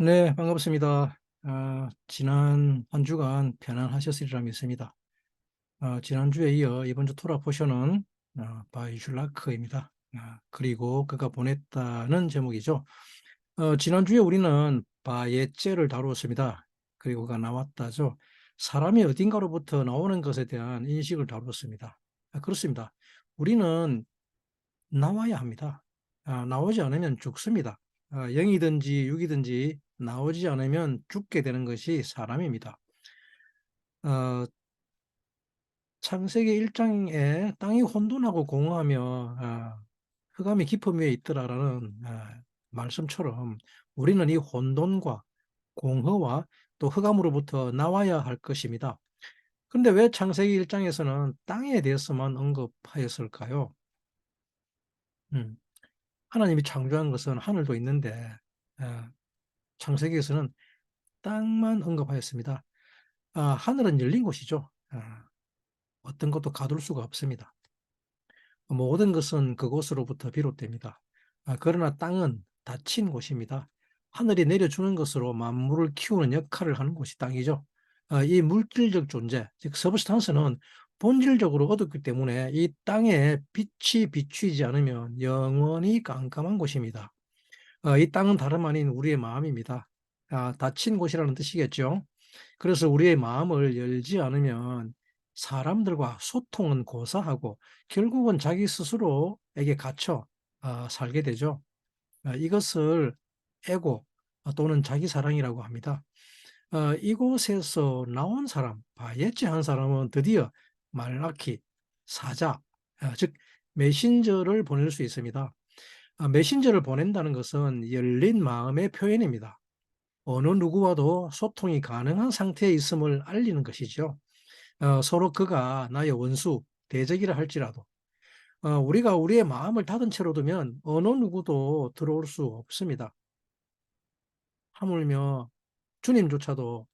네, 반갑습니다. 지난 한 주간 편안하셨으리라 믿습니다. 지난주에 이어 이번 주 토라 포션은 바이 슐라크입니다. 그리고 그가 보냈다는 제목이죠. 지난주에 우리는 바예제를 다루었습니다. 그리고 그가 나왔다죠. 사람이 어딘가로부터 나오는 것에 대한 인식을 다루었습니다. 그렇습니다. 우리는 나와야 합니다. 나오지 않으면 죽습니다. 영이든지 육이든지 나오지 않으면 죽게 되는 것이 사람입니다. 어, 창세기 1장에 땅이 혼돈하고 공허하며 흑암이 깊음 위에 있더라라는 말씀처럼 우리는 이 혼돈과 공허와 또 흑암으로부터 나와야 할 것입니다. 그런데 왜 창세기 1장에서는 땅에 대해서만 언급하였을까요? 음, 하나님이 창조한 것은 하늘도 있는데 어, 창세기에서는 땅만 언급하였습니다. 하늘은 열린 곳이죠. 어떤 것도 가둘 수가 없습니다. 모든 것은 그곳으로부터 비롯됩니다. 그러나 땅은 닫힌 곳입니다. 하늘이 내려주는 것으로 만물을 키우는 역할을 하는 곳이 땅이죠. 이 물질적 존재, 즉 서브스탄스는 본질적으로 얻었기 때문에 이 땅에 빛이 비추이지 않으면 영원히 깜깜한 곳입니다. 이 땅은 다름 아닌 우리의 마음입니다. 닫힌 곳이라는 뜻이겠죠. 그래서 우리의 마음을 열지 않으면 사람들과 소통은 고사하고 결국은 자기 스스로에게 갇혀 살게 되죠. 이것을 에고 또는 자기사랑이라고 합니다. 이곳에서 나온 사람, 예지한 사람은 드디어 말라키, 사자, 즉 메신저를 보낼 수 있습니다. 메신저를 보낸다는 것은 열린 마음의 표현입니다. 어느 누구와도 소통이 가능한 상태에 있음을 알리는 것이죠. 서로 그가 나의 원수, 대적이라 할지라도 우리가 우리의 마음을 닫은 채로 두면 어느 누구도 들어올 수 없습니다. 하물며 주님조차도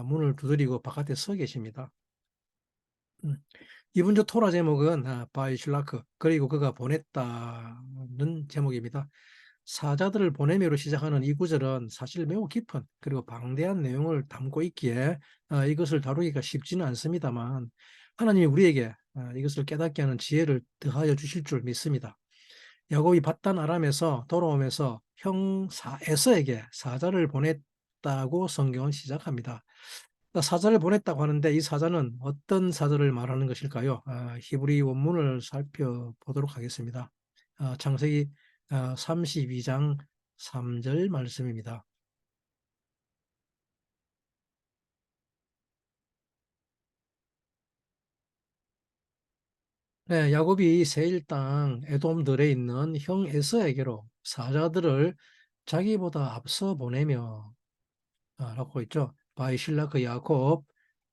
문을 두드리고 바깥에 서 계십니다. 음, 이번 주 토라 제목은 바이 슐라크 그리고 그가 보냈다는 제목입니다. 사자들을 보내며로 시작하는 이 구절은 사실 매우 깊은 그리고 방대한 내용을 담고 있기에 이것을 다루기가 쉽지는 않습니다만 하나님이 우리에게 이것을 깨닫게 하는 지혜를 더하여 주실 줄 믿습니다. 야곱이 밧단 아람에서 돌아오면서 형 에서에게 사자를 보냈다고 성경은 시작합니다. 사자를 보냈다고 하는데 이 사자는 어떤 사자를 말하는 것일까요? 히브리 원문을 살펴보도록 하겠습니다. 창세기 32장 3절 말씀입니다. 네, 야곱이 세일 땅 에돔들에 있는 형 에서에게로 사자들을 자기보다 앞서 보내며 라고 있죠. 바이실라크 야곱,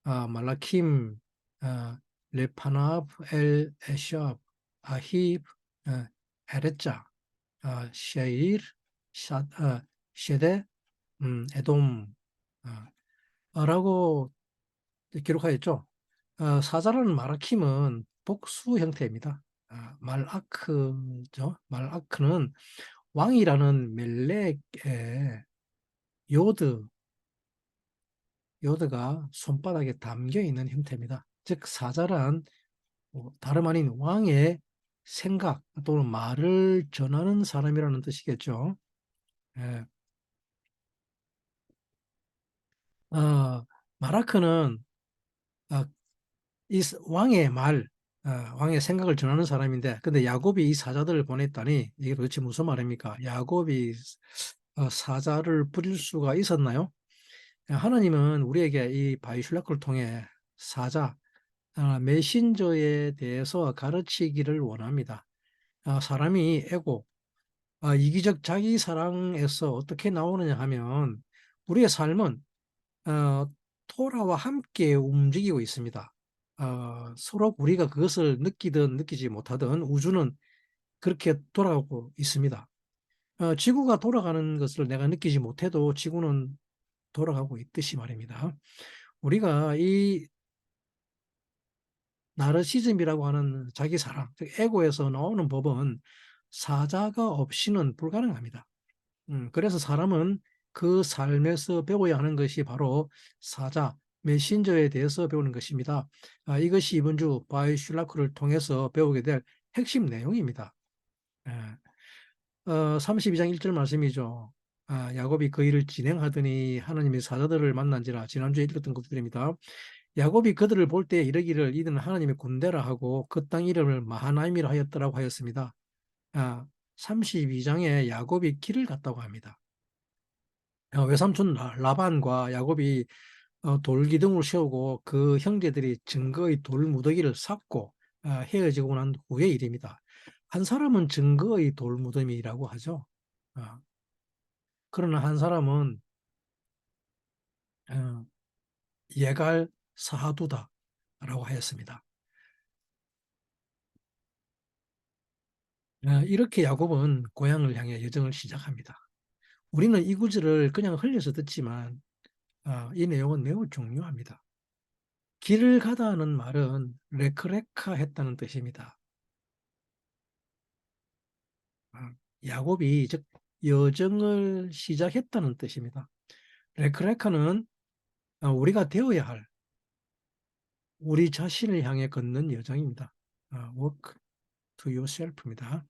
말라킴, 아, 레파납, 엘 에샵, 아힙, 에레짜, 셰일, 셰데, 에돔, 라고 기록하였죠. 사자라는 마라킴은 복수 형태입니다. 말아크죠. 말아크는 왕이라는 멜렉의 요드, 요드가 손바닥에 담겨 있는 형태입니다. 즉 사자란 다름 아닌 왕의 생각 또는 말을 전하는 사람이라는 뜻이겠죠. 예. 어, 마라크는 어, 이 왕의 말, 왕의 생각을 전하는 사람인데, 근데 야곱이 이 사자들을 보냈다니 이게 도대체 무슨 말입니까? 야곱이 사자를 부릴 수가 있었나요? 하나님은 우리에게 이 바이슐라크를 통해 사자, 메신저에 대해서 가르치기를 원합니다. 사람이 에고, 이기적 자기 사랑에서 어떻게 나오느냐 하면 우리의 삶은 토라와 함께 움직이고 있습니다. 서로 우리가 그것을 느끼든 느끼지 못하든 우주는 그렇게 돌아가고 있습니다. 지구가 돌아가는 것을 내가 느끼지 못해도 지구는 돌아가고 있듯이 말입니다. 우리가 이 나르시즘이라고 하는 자기 사랑, 즉 에고에서 나오는 법은 사자가 없이는 불가능합니다. 그래서 사람은 그 삶에서 배워야 하는 것이 바로 사자, 메신저에 대해서 배우는 것입니다. 이것이 이번 주 바이 슐라크를 통해서 배우게 될 핵심 내용입니다. 예. 32장 1절 말씀이죠. 야곱이 그 일을 진행하더니 하나님의 사자들을 만난지라. 지난주에 읽었던 것들입니다. 야곱이 그들을 볼 때 이르기를 이들은 하나님의 군대라 하고 그 땅 이름을 마하나임이라 하였더라고 하였습니다. 32장에 야곱이 길을 갔다고 합니다. 외삼촌 라반과 야곱이 돌기둥을 세우고 그 형제들이 증거의 돌무더기를 쌓고 헤어지고 난 후의 일입니다. 한 사람은 증거의 돌무더기라고 하죠. 어, 그러나 한 사람은 어, 예갈 사두다라고 하였습니다. 이렇게 야곱은 고향을 향해 여정을 시작합니다. 우리는 이 구절을 그냥 흘려서 듣지만 이 내용은 매우 중요합니다. 길을 가다는 말은 레크레카 했다는 뜻입니다. 야곱이 즉 여정을 시작했다는 뜻입니다. 레크레카는 우리가 되어야 할 우리 자신을 향해 걷는 여정입니다. Walk to yourself입니다.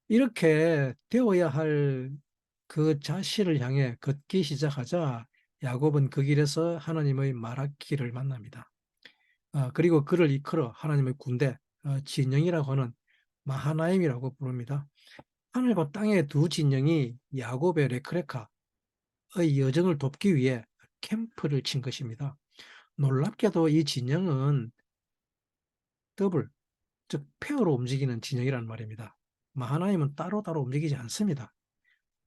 이렇게 되어야 할 그 자신을 향해 걷기 시작하자 야곱은 그 길에서 하나님의 마라키를 만납니다. 그리고 그를 이끌어 하나님의 군대, 진영이라고 하는 마하나임이라고 부릅니다. 하늘과 땅의 두 진영이 야곱의 레크레카의 여정을 돕기 위해 캠프를 친 것입니다. 놀랍게도 이 진영은 더블, 즉 페어로 움직이는 진영이란 말입니다. 마하나임은 따로따로 움직이지 않습니다.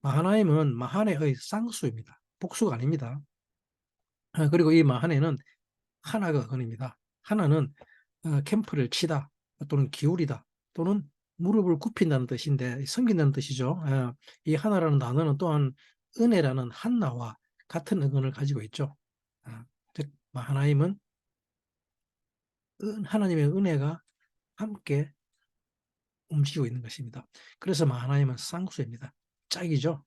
마하나임은 마하네의 쌍수입니다. 복수가 아닙니다. 그리고 이 마하네는 하나가 근입니다. 하나는 캠프를 치다 또는 기울이다 또는 무릎을 굽힌다는 뜻인데 섬긴다는 뜻이죠. 이 하나라는 단어는 또한 은혜라는 한나와 같은 의견을 가지고 있죠. 즉 하나님은 하나님의 은혜가 함께 움직이고 있는 것입니다. 그래서 하나님은 쌍수입니다. 짝이죠.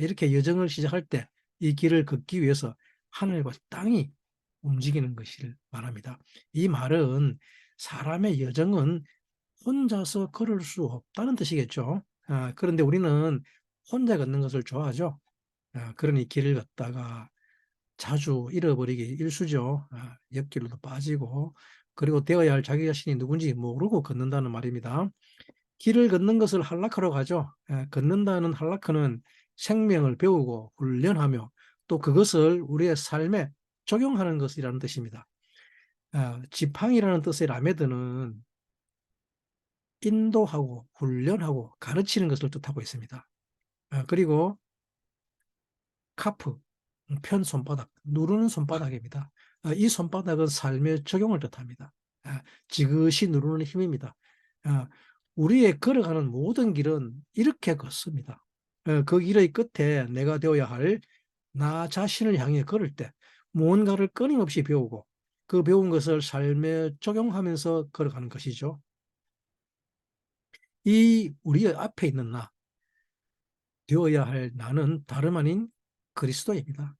이렇게 여정을 시작할 때 이 길을 걷기 위해서 하늘과 땅이 움직이는 것을 말합니다. 이 말은 사람의 여정은 혼자서 걸을 수 없다는 뜻이겠죠. 그런데 우리는 혼자 걷는 것을 좋아하죠. 그러니 길을 걷다가 자주 잃어버리기 일쑤죠. 옆길로도 빠지고 그리고 되어야 할 자기 자신이 누군지 모르고 걷는다는 말입니다. 길을 걷는 것을 한라커라고 하죠. 걷는다는 한라커는 생명을 배우고 훈련하며 또 그것을 우리의 삶에 적용하는 것이라는 뜻입니다. 지팡이라는 뜻의 라메드는 인도하고 훈련하고 가르치는 것을 뜻하고 있습니다. 그리고 카프, 편 손바닥, 누르는 손바닥입니다. 이 손바닥은 삶의 적용을 뜻합니다. 지그시 누르는 힘입니다. 우리의 걸어가는 모든 길은 이렇게 걷습니다. 그 길의 끝에 내가 되어야 할 나 자신을 향해 걸을 때 무언가를 끊임없이 배우고 그 배운 것을 삶에 적용하면서 걸어가는 것이죠. 이 우리의 앞에 있는 나, 되어야 할 나는 다름 아닌 그리스도입니다.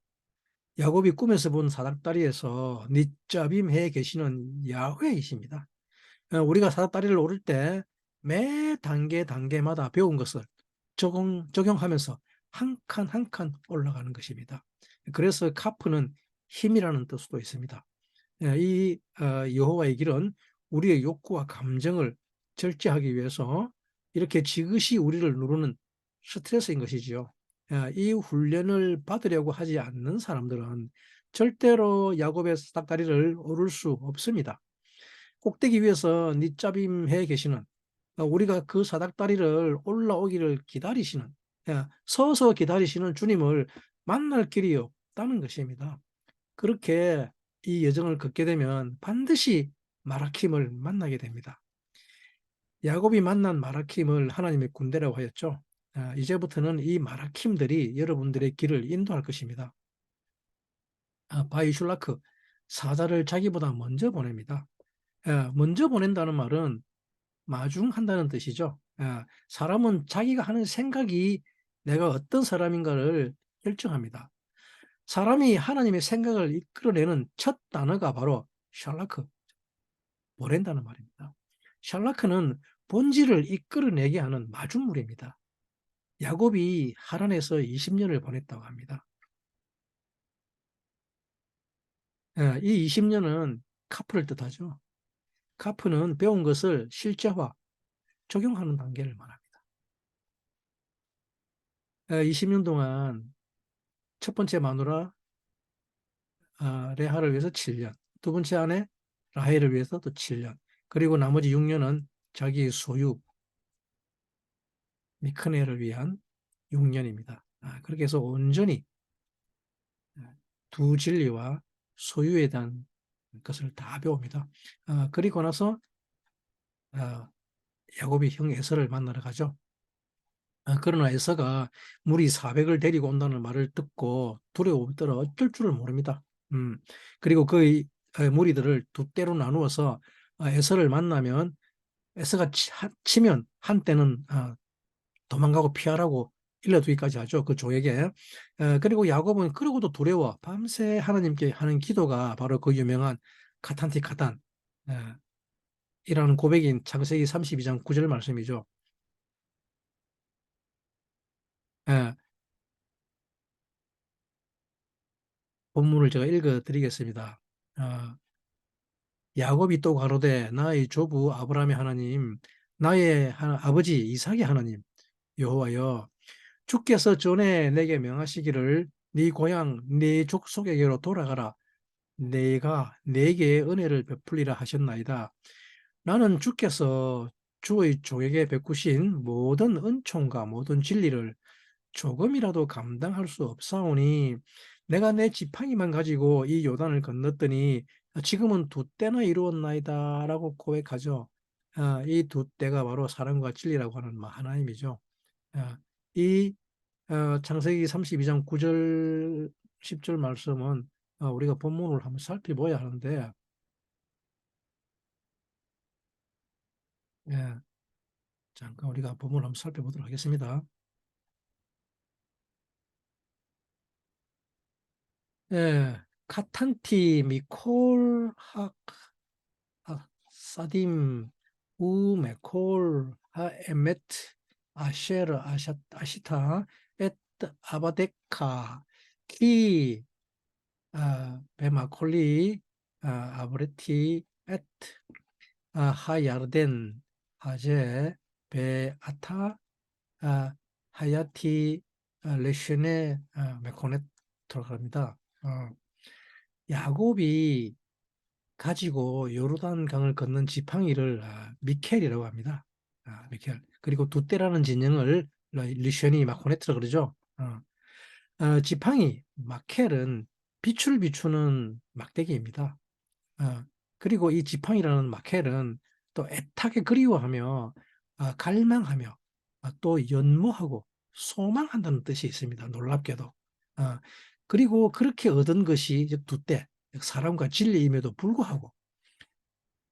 야곱이 꿈에서 본 사닥다리에서 니짜빔 해 계시는 야훼이십니다. 우리가 사닥다리를 오를 때 매 단계마다 배운 것을 적용하면서 한 칸 한 칸 올라가는 것입니다. 그래서 카프는 힘이라는 뜻도 있습니다. 이 여호와의 길은 우리의 욕구와 감정을 절제하기 위해서 이렇게 지그시 우리를 누르는 스트레스인 것이지요. 이 훈련을 받으려고 하지 않는 사람들은 절대로 야곱의 사닥다리를 오를 수 없습니다. 꼭대기 위에서 밑잡임해 계시는 우리가 그 사닥다리를 올라오기를 기다리시는 서서 기다리시는 주님을 만날 길이 없다는 것입니다. 그렇게 이 여정을 걷게 되면 반드시 마라킴을 만나게 됩니다. 야곱이 만난 마라킴을 하나님의 군대라고 하였죠. 이제부터는 이 마라킴들이 여러분들의 길을 인도할 것입니다. 바이슐라크, 사자를 자기보다 먼저 보냅니다. 먼저 보낸다는 말은 마중한다는 뜻이죠. 사람은 자기가 하는 생각이 내가 어떤 사람인가를 결정합니다. 사람이 하나님의 생각을 이끌어내는 첫 단어가 바로 샬라크, 보낸다는 말입니다. 샬라크는 본질을 이끌어내게 하는 마중물입니다. 야곱이 하란에서 20년을 보냈다고 합니다. 이 20년은 카프를 뜻하죠. 카프는 배운 것을 실제화, 적용하는 단계를 말합니다. 20년 동안 첫 번째 마누라 레하를 위해서 7년, 두 번째 아내 라헬을 위해서 또 7년, 그리고 나머지 6년은 자기 소유 미크네를 위한 6년입니다. 그렇게 해서 온전히 두 진리와 소유에 대한 것을 다 배웁니다. 그리고 나서 어, 야곱이 형 에서를 만나러 가죠. 그러나 에서가 무리 400을 데리고 온다는 말을 듣고 두려움더러 어쩔 줄을 모릅니다. 음, 그리고 그 무리들을 두 때로 나누어서 에서를 만나면 에서가 치면 한때는 도망가고 피하라고 일러두기까지 하죠. 그 조에게. 그리고 야곱은 그러고도 두려워 밤새 하나님께 하는 기도가 바로 그 유명한 카탄티 카탄 이라는 고백인 창세기 32장 9절 말씀이죠. 예, 본문을 제가 읽어드리겠습니다. 어, 야곱이 또 가로되 나의 조부 아브라함의 하나님 나의 아버지 이삭의 하나님 여호와여 주께서 전에 내게 명하시기를 네 고향 네 족속에게로 돌아가라 내가 내게 은혜를 베풀리라 하셨나이다. 나는 주께서 주의 종에게 베푸신 모든 은총과 모든 진리를 조금이라도 감당할 수 없사오니 내가 내 지팡이만 가지고 이 요단을 건넜더니 지금은 두 때나 이루었나이다라고 고백하죠. 이 두 때가 바로 사랑과 진리라고 하는 하나님이죠. 아, 이 창세기 32장 9절 10절 말씀은 우리가 본문을 한번 살펴봐야 하는데 예, 잠깐 우리가 본문을 한번 살펴보도록 하겠습니다. 예, 카탄티 미콜 사딤 우메콜 에메트 아셰르 아시타 에트 아바데카 키 베마콜리 아브레티 에트 하야르덴 하제 베아타 하야티 레시네 메코넷 들어갑니다. 야곱이 가지고 요르단 강을 건넌 지팡이를 미켈이라고 합니다. 미켈. 그리고 두떼라는 진영을 리션이 마코네트라 그러죠. 지팡이 마켈은 빛을 비추는 막대기입니다. 어, 그리고 이 지팡이라는 마켈은 또 애타게 그리워하며 갈망하며 또 연모하고 소망한다는 뜻이 있습니다. 놀랍게도. 그리고 그렇게 얻은 것이 두때 사람과 진리임에도 불구하고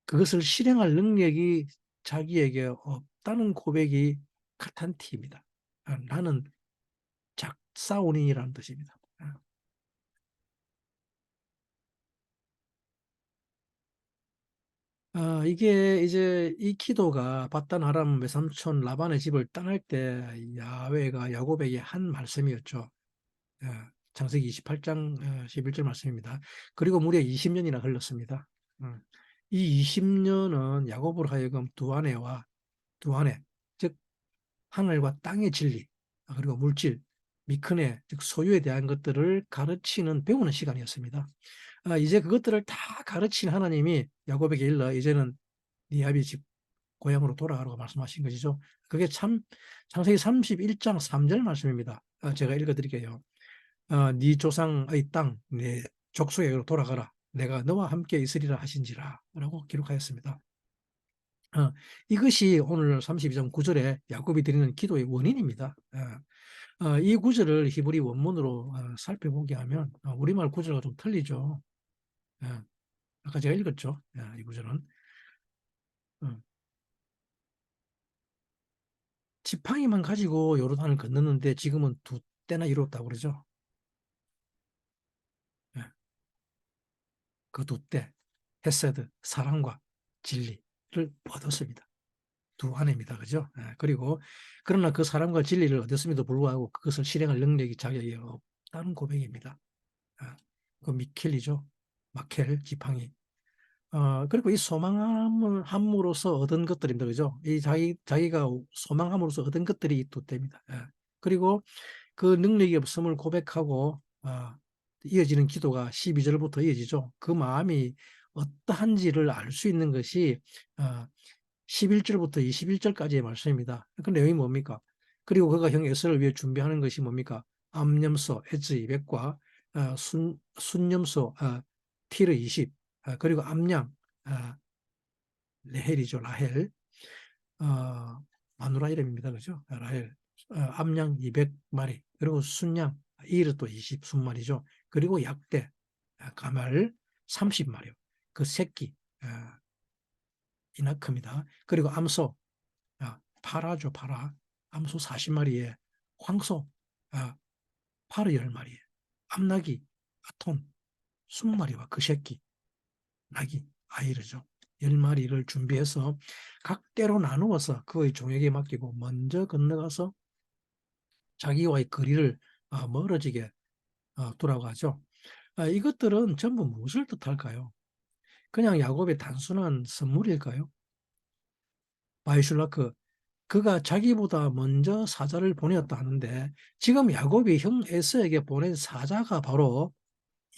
그것을 실행할 능력이 자기에게 없다는 고백이 카탄티입니다. 나는 작사원인이라는 뜻입니다. 이게 이제 이 기도가 바단 아람 외삼촌 라반의 집을 떠날 때 야훼가 야곱에게 한 말씀이었죠. 어, 창세기 28장 11절 말씀입니다. 그리고 무려 20년이나 흘렀습니다. 음, 이 20년은 야곱으로 하여금 두 아내와 두 아내, 즉 하늘과 땅의 진리, 그리고 물질, 미크네, 즉 소유에 대한 것들을 가르치는 배우는 시간이었습니다. 이제 그것들을 다 가르친 하나님이 야곱에게 일러 이제는 네 아비 집 고향으로 돌아가라고 말씀하신 것이죠. 그게 참 창세기 31장 3절 말씀입니다. 제가 읽어드릴게요. 네 조상의 땅, 네 족속에게로 돌아가라. 내가 너와 함께 있으리라 하신지라 라고 기록하였습니다. 이것이 오늘 32장 9절에 야곱이 드리는 기도의 원인입니다. 이 구절을 히브리 원문으로 살펴보게 하면 우리말 구절과 좀 틀리죠. 어, 아까 제가 읽었죠. 이 구절은 어, 지팡이만 가지고 요르단을 건넜는데 지금은 두 때나 이뤘다고 그러죠. 그 두 때 헤세드, 사랑과 진리를 얻었습니다. 두 아내입니다. 그죠? 예, 그리고 그러나 그 사랑과 진리를 얻었음에도 불구하고 그것을 실행할 능력이 자기에게 없다는 고백입니다. 아, 그 미켈이죠. 마켈 지팡이. 그리고 이 소망함을 함으로써 얻은 것들입니다. 그죠? 이 자기가 소망함으로써 얻은 것들이 이 두 때입니다. 예. 그리고 그 능력이 없음을 고백하고 이어지는 기도가 12절부터 이어지죠. 그 마음이 어떠한지를 알 수 있는 것이 11절부터 21절까지의 말씀입니다. 그 내용이 뭡니까? 그리고 그가 형 에서를 위해 준비하는 것이 뭡니까? 암염소 에즈 200과 순염소 티르 20 그리고 암양 레헬이죠. 라헬 마누라 이름입니다. 그죠? 라헬 암양 200마리 그리고 순양 이르 또 20 순마리죠. 그리고 약대 가말 30마리 그 새끼 이나크입니다. 그리고 암소 파라죠. 파라 암소 40마리에 황소 파르 10마리에 암나기 아톤 20마리와 그 새끼 나귀 아이르죠. 10마리를 준비해서 각대로 나누어서 그의 종에게 맡기고 먼저 건너가서 자기와의 거리를 멀어지게 돌아가죠. 이것들은 전부 무엇을 뜻할까요? 그냥 야곱의 단순한 선물일까요? 바이슐라크 그가 자기보다 먼저 사자를 보내었다 하는데 지금 야곱이 형 에서에게 보낸 사자가 바로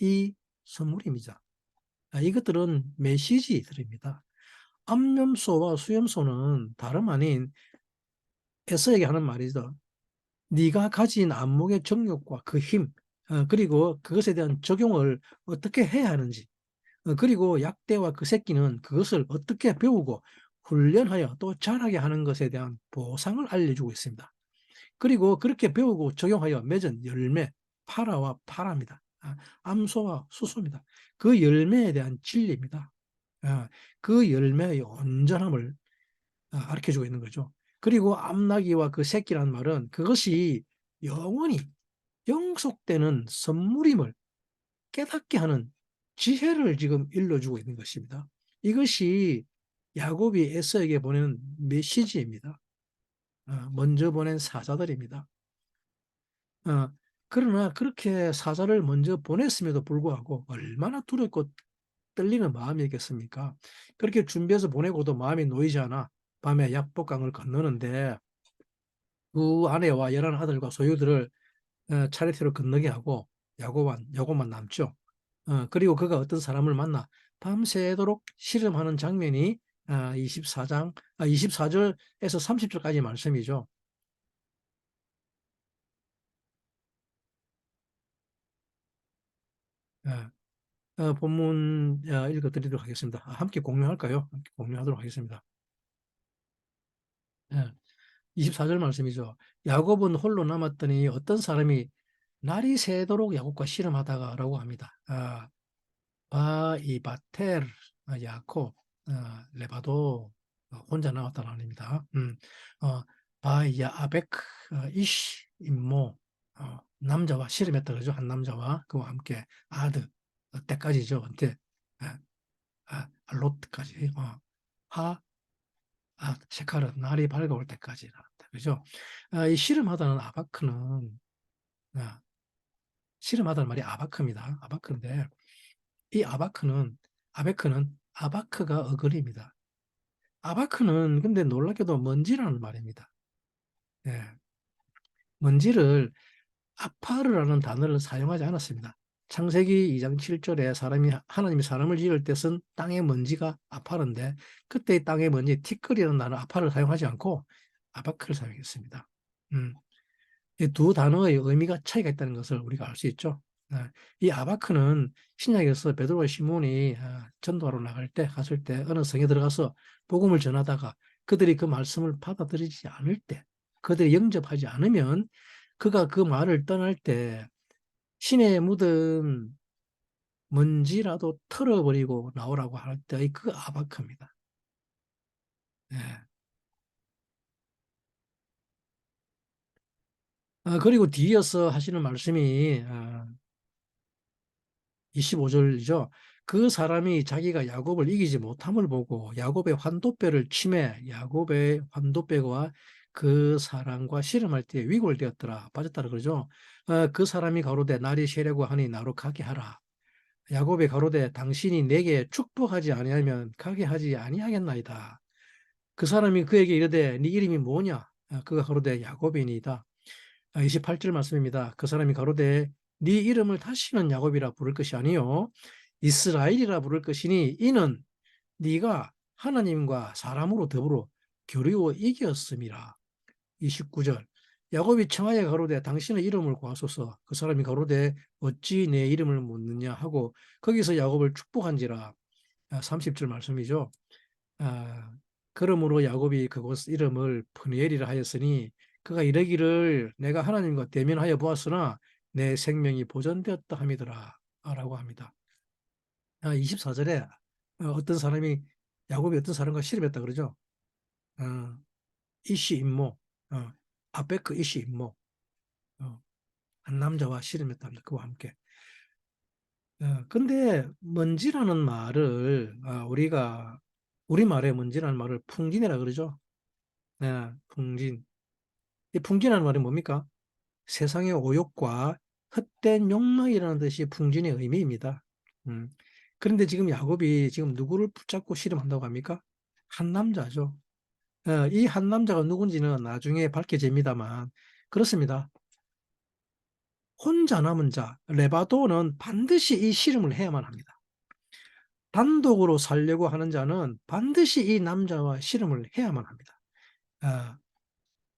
이 선물입니다. 이것들은 메시지들입니다. 암염소와 수염소는 다름 아닌 에서에게 하는 말이죠. 네가 가진 안목의 정욕과 그 힘, 그리고 그것에 대한 적용을 어떻게 해야 하는지, 그리고 약대와 그 새끼는 그것을 어떻게 배우고 훈련하여 또 잘하게 하는 것에 대한 보상을 알려주고 있습니다. 그리고 그렇게 배우고 적용하여 맺은 열매, 파라와 파라입니다. 암소와 수소입니다. 그 열매에 대한 진리입니다. 그 열매의 온전함을 가르쳐주고 있는 거죠. 그리고 암나기와 그 새끼라는 말은 그것이 영원히 영속되는 선물임을 깨닫게 하는 지혜를 지금 일러주고 있는 것입니다. 이것이 야곱이 에서에게 보내는 메시지입니다. 먼저 보낸 사자들입니다. 그러나 그렇게 사자를 먼저 보냈음에도 불구하고 얼마나 두렵고 떨리는 마음이겠습니까? 그렇게 준비해서 보내고도 마음이 놓이지 않아 밤에 약복강을 건너는데 그 아내와 11 아들과 소유들을 차례대로 건너게 하고 야곱만 남죠. 그리고 그가 어떤 사람을 만나 밤새도록 씨름하는 장면이 24절에서 30절까지 말씀이죠. 본문 읽어드리도록 하겠습니다. 함께 공유할까요? 함께 공유하도록 하겠습니다. 24절 말씀이죠. 야곱은 홀로 남았더니 어떤 사람이 날이 새도록 야곱과 씨름하다가라고 합니다. 바이바텔 야곱 레바도 혼자 나왔다는 아닙니다. 바야아벡 이시 임모 남자와 씨름했다 그러죠. 한 남자와 그와 함께 아드 때까지죠. 언제 롯까지 하 셰카르 날이 밝아올 때까지 나왔다 그죠. 이 씨름하다는 아바크는 씨름하다는 말이 아바크입니다. 아바크인데 이 아베크는 아바크가 어글입니다. 아바크는 근데 놀랍게도 먼지라는 말입니다. 예, 먼지를 아파르라는 단어를 사용하지 않았습니다. 창세기 2장 7절에 하나님이 사람을 지을 때 쓴 땅의 먼지가 아파르인데 그때 땅의 먼지 티끌이라는 단어 아파를 사용하지 않고 아바크를 사용했습니다. 음, 이두 단어의 의미가 차이가 있다는 것을 우리가 알 수 있죠. 이 아바크는 신약에서 베드로와 시몬이 전도하러 나갈 때 갔을 때 어느 성에 들어가서 복음을 전하다가 그들이 그 말씀을 받아들이지 않을 때 그들이 영접하지 않으면 그가 그 말을 떠날 때 신에 묻은 먼지라도 털어버리고 나오라고 할 때의 그 아바크입니다. 예. 그리고 뒤이어서 하시는 말씀이 25절이죠. 그 사람이 자기가 야곱을 이기지 못함을 보고 야곱의 환도뼈를 치매 야곱의 환도뼈가 그 사람과 씨름할 때 위골되었더라 빠졌다라 그러죠. 그 사람이 가로되 날이 새려고 하니 나로 가게 하라. 야곱의 가로되 당신이 내게 축복하지 아니하면 가게 하지 아니하겠나이다. 그 사람이 그에게 이르되 네 이름이 뭐냐? 그가 가로되 야곱이니이다. 28절 말씀입니다. 그 사람이 가로되 네 이름을 다시는 야곱이라 부를 것이 아니요 이스라엘이라 부를 것이니 이는 네가 하나님과 사람으로 더불어 교류어 이겼음이라. 29절 야곱이 청하여 가로되 당신의 이름을 구하소서. 그 사람이 가로되 어찌 내 이름을 묻느냐 하고 거기서 야곱을 축복한지라. 30절 말씀이죠. 아, 그러므로 야곱이 그곳 이름을 프니엘이라 하였으니 그가 이르기를 내가 하나님과 대면하여 보았으나 내 생명이 보존되었다 함이더라 라고 합니다. 24절에 어떤 사람이 야곱이 어떤 사람과 씨름했다 그러죠. 어, 이시 임모, 아베크 이시 임모, 한 남자와 씨름했답니다. 그와 함께. 근데 먼지라는 말을 우리가 우리말에 먼지라는 말을 풍진이라 그러죠. 풍진. 이 풍진이라는 말이 뭡니까? 세상의 오욕과 헛된 욕망이라는 뜻이 풍진의 의미입니다. 음. 그런데 지금 야곱이 지금 누구를 붙잡고 씨름한다고 합니까? 한 남자죠. 이 한 남자가 누군지는 나중에 밝혀집니다만 그렇습니다. 혼자 남은 자, 레바도는 반드시 이 씨름을 해야만 합니다. 단독으로 살려고 하는 자는 반드시 이 남자와 씨름을 해야만 합니다. 아,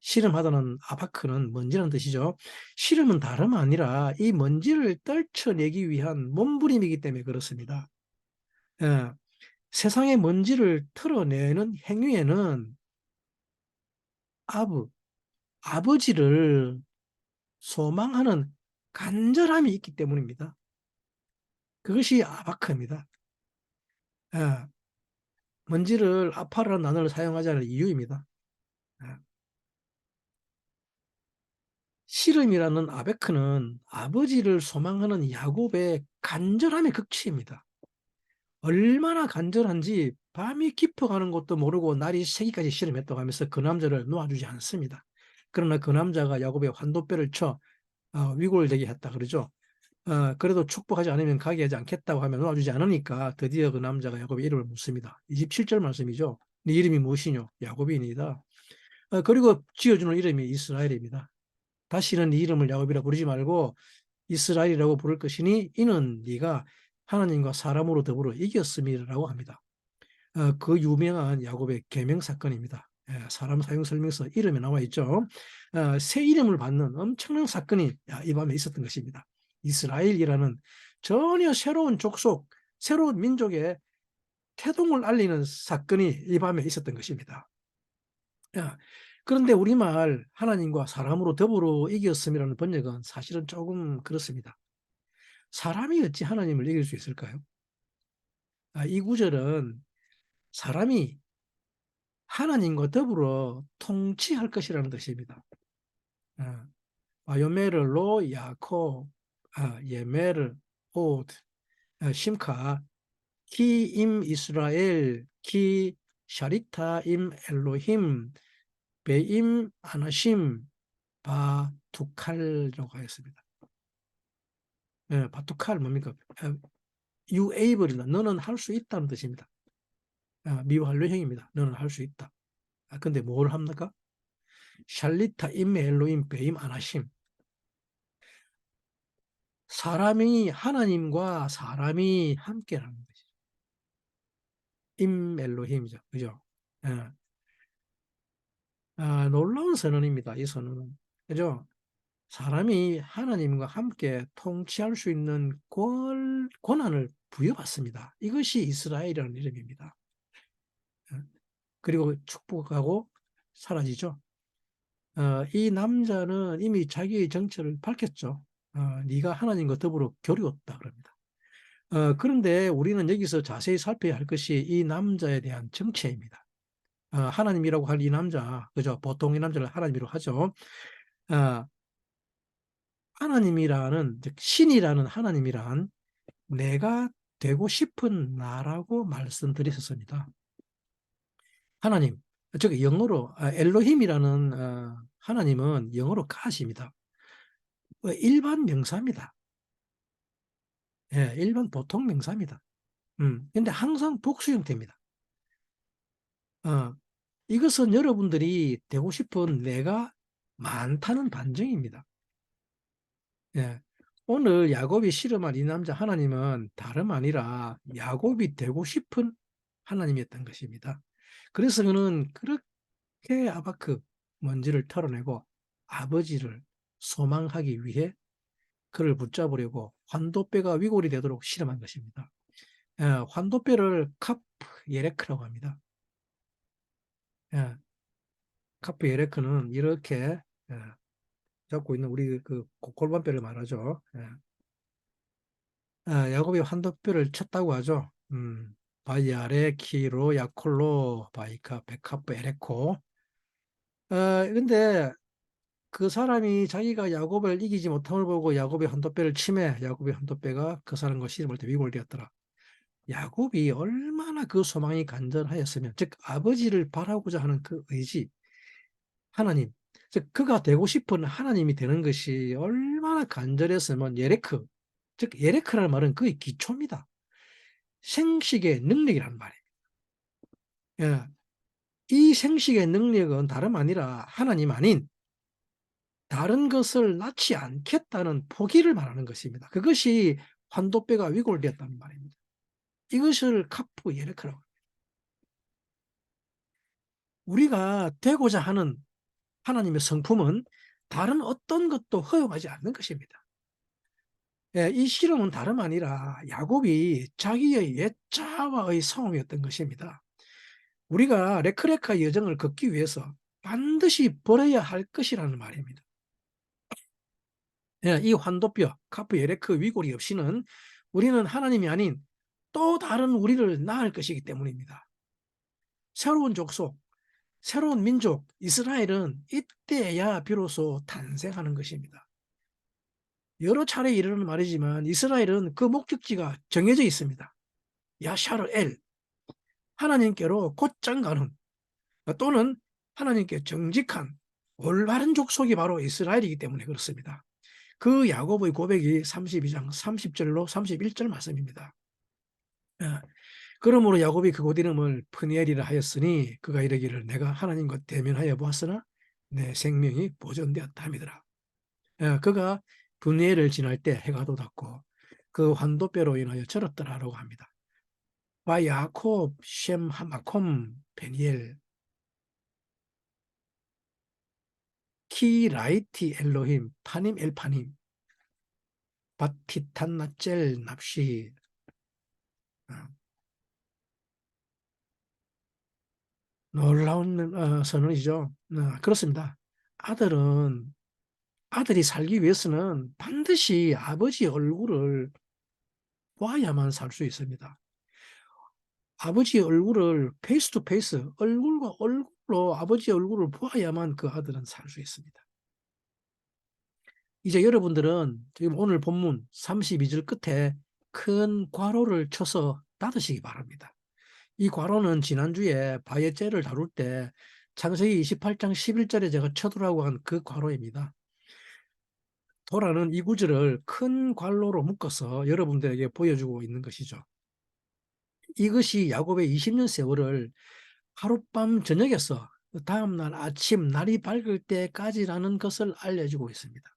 씨름하다는 아바크는 먼지라는 뜻이죠. 씨름은 다름 아니라 이 먼지를 떨쳐내기 위한 몸부림이기 때문에 그렇습니다. 예, 세상의 먼지를 털어내는 행위에는 아부, 아버지를 소망하는 간절함이 있기 때문입니다. 그것이 아바크입니다. 예, 먼지를 아파라는 단어를 사용하지 않을 이유입니다. 예. 씨름이라는 아베크는 아버지를 소망하는 야곱의 간절함의 극치입니다. 얼마나 간절한지 밤이 깊어가는 것도 모르고 날이 새기까지 씨름했다고 하면서 그 남자를 놓아주지 않습니다. 그러나 그 남자가 야곱의 환도뼈를 쳐 위골되게 했다 그러죠. 그래도 축복하지 않으면 가게 하지 않겠다고 하면 놓아주지 않으니까 드디어 그 남자가 야곱의 이름을 묻습니다. 27절 말씀이죠. 네 이름이 무엇이뇨? 야곱이니이다. 그리고 지어주는 이름이 이스라엘입니다. 다시는 네 이름을 야곱이라 부르지 말고 이스라엘이라고 부를 것이니 이는 네가 하나님과 사람으로 더불어 이겼음이라고 합니다. 그 유명한 야곱의 계명 사건입니다. 사람 사용 설명서 이름에 나와 있죠. 새 이름을 받는 엄청난 사건이 이 밤에 있었던 것입니다. 이스라엘이라는 전혀 새로운 족속, 새로운 민족의 태동을 알리는 사건이 이 밤에 있었던 것입니다. 그런데 우리말 하나님과 사람으로 더불어 이겼음이라는 번역은 사실은 조금 그렇습니다. 사람이 어찌 하나님을 이길 수 있을까요? 이 구절은 사람이 하나님과 더불어 통치할 것이라는 뜻입니다. 요메르로 야코 예메르 오 심카 키 임 이스라엘 키 샤리타 임 엘로힘 베임 아나심 바투칼이라고 하였습니다. 바투칼 뭡니까? You able이다. 너는 할 수 있다는 뜻입니다. 미완료형입니다. 너는 할 수 있다. 근데 뭘 합니까? 샬리타 임 엘로임 베임 아나심. 사람이 하나님과 사람이 함께라는 것이죠. 임 엘로힘이죠. 그죠? 예. 놀라운 선언입니다. 이 선언은. 그죠? 사람이 하나님과 함께 통치할 수 있는 권한을 부여받습니다. 이것이 이스라엘이라는 이름입니다. 그리고 축복하고 사라지죠. 이 남자는 이미 자기의 정체를 밝혔죠. 네가 하나님과 더불어 교류했다 그럽니다. 그런데 우리는 여기서 자세히 살펴야 할 것이 이 남자에 대한 정체입니다. 하나님이라고 할 이 남자, 그죠? 보통 이 남자를 하나님이라고 하죠. 하나님이라는, 즉 신이라는 하나님이란 내가 되고 싶은 나라고 말씀드렸었습니다. 하나님, 저기 영어로 엘로힘이라는 하나님은 영어로 가십니다. 일반 명사입니다. 예, 일반 보통 명사입니다. 근데 항상 복수 형태입니다. 어, 이것은 여러분들이 되고 싶은 내가 많다는 반증입니다. 예. 오늘 야곱이 씨름한 이 남자 하나님은 다름 아니라 야곱이 되고 싶은 하나님이었던 것입니다. 그래서 그는 그렇게 아바크 먼지를 털어내고 아버지를 소망하기 위해 그를 붙잡으려고 환도뼈가 위골이 되도록 씨름한 것입니다. 예, 환도뼈를 카프 예레크라고 합니다. 예, 카프 예레크는 이렇게 예, 잡고 있는 우리 그 골반뼈를 말하죠. 예. 야곱이 환도뼈를 쳤다고 하죠. 바이아레, 키로, 야콜로, 바이카, 베카프, 에레코. 근데 그 사람이 자기가 야곱을 이기지 못함을 보고 야곱의 환도뼈를 치매 야곱의 환도뼈가 그 사람과 씨름할 때 위골되었더라. 야곱이 얼마나 그 소망이 간절하였으면, 즉 아버지를 바라고자 하는 그 의지, 하나님, 즉 그가 되고 싶은 하나님이 되는 것이 얼마나 간절했으면 예레크, 즉 예레크라는 말은 그의 기초입니다. 생식의 능력이라는 말이에요. 예. 이 생식의 능력은 다름 아니라 하나님 아닌 다른 것을 낳지 않겠다는 포기를 말하는 것입니다. 그것이 환도뼈가 위골되었다는 말입니다. 이것을 카프 예레크라고 합니다. 우리가 되고자 하는 하나님의 성품은 다른 어떤 것도 허용하지 않는 것입니다. 예, 이 실험은 다름 아니라 야곱이 자기의 옛자와의 싸움이었던 것입니다. 우리가 레크레카 여정을 걷기 위해서 반드시 버려야 할 것이라는 말입니다. 예, 이 환도뼈, 카프 예레크 위골이 없이는 우리는 하나님이 아닌 또 다른 우리를 낳을 것이기 때문입니다. 새로운 족속, 새로운 민족, 이스라엘은 이때야 비로소 탄생하는 것입니다. 여러 차례 이르는 말이지만 이스라엘은 그 목적지가 정해져 있습니다. 야샤르 엘, 하나님께로 곧장 가는, 또는 하나님께 정직한 올바른 족속이 바로 이스라엘이기 때문에 그렇습니다. 그 야곱의 고백이 32장 30절로 31절 말씀입니다. 그러므로 야곱이 그곳 이름을 프니엘이라 하였으니 그가 이르기를 내가 하나님과 대면하여 보았으나 내 생명이 보존되었다 함이더라. 그가 분이엘을 지날 때 해가 돋았고 그 환도뼈로 인하여 절었더라라고 합니다. 와 야콥 셴 하마콤 베니엘 키 라이티 엘로힘 파님 엘파님 바티탄나 젤 납시. 어, 놀라운 선언이죠. 그렇습니다. 아들은 아들이 살기 위해서는 반드시 아버지 얼굴을 보아야만 살 수 있습니다. 아버지 얼굴을 페이스 투 페이스, 얼굴과 얼굴로 아버지 얼굴을 보아야만 그 아들은 살 수 있습니다. 이제 여러분들은 지금 오늘 본문 32절 끝에 큰 괄호를 쳐서 닫으시기 바랍니다. 이 괄호는 지난주에 바예죄를 다룰 때 창세기 28장 11절에 제가 쳐두라고 한 그 괄호입니다. 도라는 이 구절을 큰 괄호로 묶어서 여러분들에게 보여주고 있는 것이죠. 이것이 야곱의 20년 세월을 하룻밤 저녁에서 다음날 아침 날이 밝을 때까지라는 것을 알려주고 있습니다.